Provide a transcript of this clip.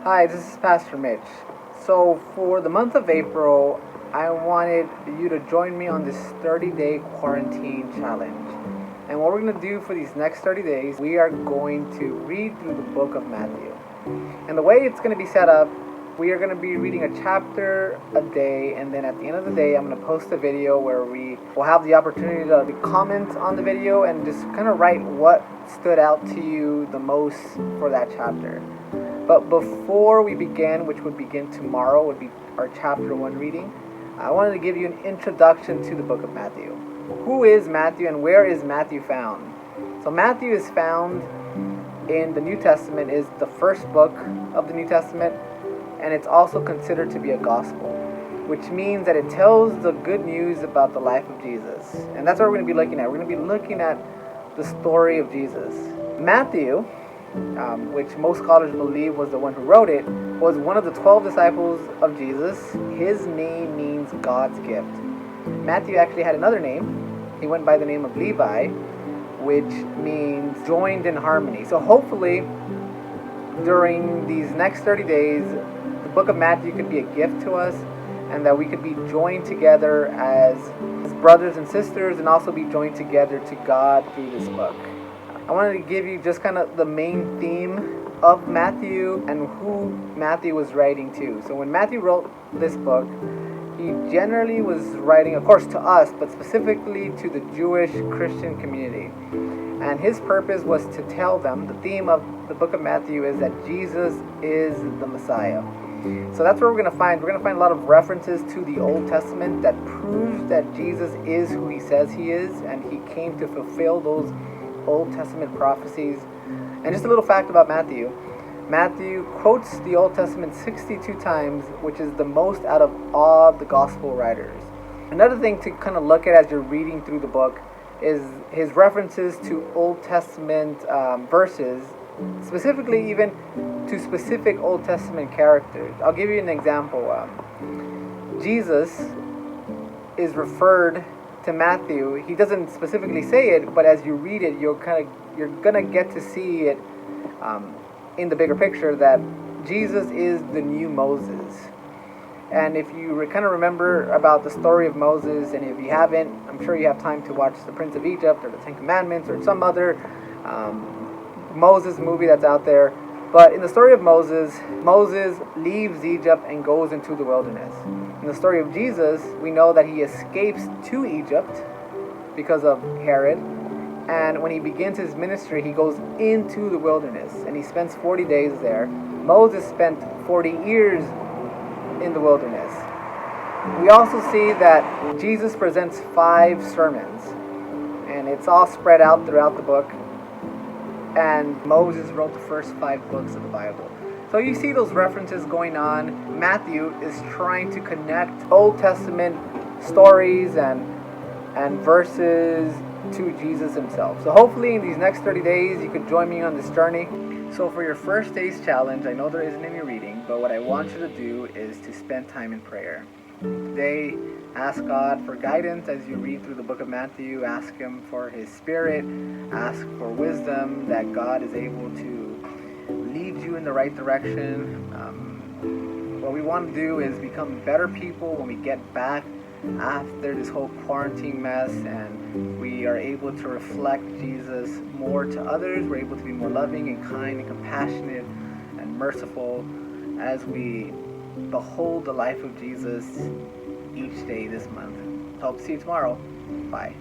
Hi, this is Pastor Mitch. So, for the month of April, I wanted you to join me on this 30-day quarantine challenge. And what we're going to do for these next 30 days, we are going to read through the book of Matthew. And the way it's going to be set up, we are going to be reading a chapter a day, and then at the end of the day, I'm going to post a video where we will have the opportunity to comment on the video and just kind of write what stood out to you the most for that chapter. But before we begin, which would begin tomorrow, would be our chapter 1 reading, I wanted to give you an introduction to the book of Matthew. Who is Matthew and where is Matthew found? So Matthew is found in the New Testament, is the first book of the New Testament, and it's also considered to be a gospel, which means that it tells the good news about the life of Jesus. And that's what we're going to be looking at. We're going to be looking at the story of Jesus. Matthew, which most scholars believe was the one who wrote it, was one of the 12 disciples of Jesus. His name means God's gift. Matthew actually had another name. He went by the name of Levi, which means joined in harmony. So hopefully, during these next 30 days, the book of Matthew could be a gift to us, and that we could be joined together as brothers and sisters, and also be joined together to God through this book. I wanted to give you just kind of the main theme of Matthew and who Matthew was writing to. So when Matthew wrote this book, he generally was writing, of course, to us, but specifically to the Jewish Christian community. And his purpose was to tell them, the theme of the book of Matthew is that Jesus is the Messiah. So that's what we're going to find. We're going to find a lot of references to the Old Testament that proves that Jesus is who he says he is, and he came to fulfill those Old Testament prophecies. And just a little fact about Matthew. Matthew quotes the Old Testament 62 times, which is the most out of all the gospel writers. Another thing to kind of look at as you're reading through the book is his references to Old Testament verses, specifically even to specific Old Testament characters. I'll give you an example. Jesus is referred to Matthew. He doesn't specifically say it, but as you read it, you're gonna get to see it in the bigger picture that Jesus is the new Moses. And if you kind of remember about the story of Moses, and if you haven't, I'm sure you have time to watch The Prince of Egypt or The Ten Commandments or some other Moses movie that's out there. But in the story of Moses, Moses leaves Egypt and goes into the wilderness. In the story of Jesus, we know that he escapes to Egypt because of Herod. And when he begins his ministry, he goes into the wilderness and he spends 40 days there. Moses spent 40 years in the wilderness. We also see that Jesus presents 5 sermons, and it's all spread out throughout the book. And Moses wrote the first 5 books of the Bible. So you see those references going on. Matthew is trying to connect Old Testament stories and verses to Jesus himself. So hopefully in these next 30 days you could join me on this journey. So for your first day's challenge, I know there isn't any reading, but what I want you to do is to spend time in prayer. Today, ask God for guidance as you read through the book of Matthew. Ask him for his spirit. Ask for wisdom, that God is able to lead you in the right direction. What we want to do is become better people when we get back after this whole quarantine mess, and we are able to reflect Jesus more to others. We're able to be more loving and kind and compassionate and merciful as we behold the life of Jesus each day this month. Hope to see you tomorrow. Bye.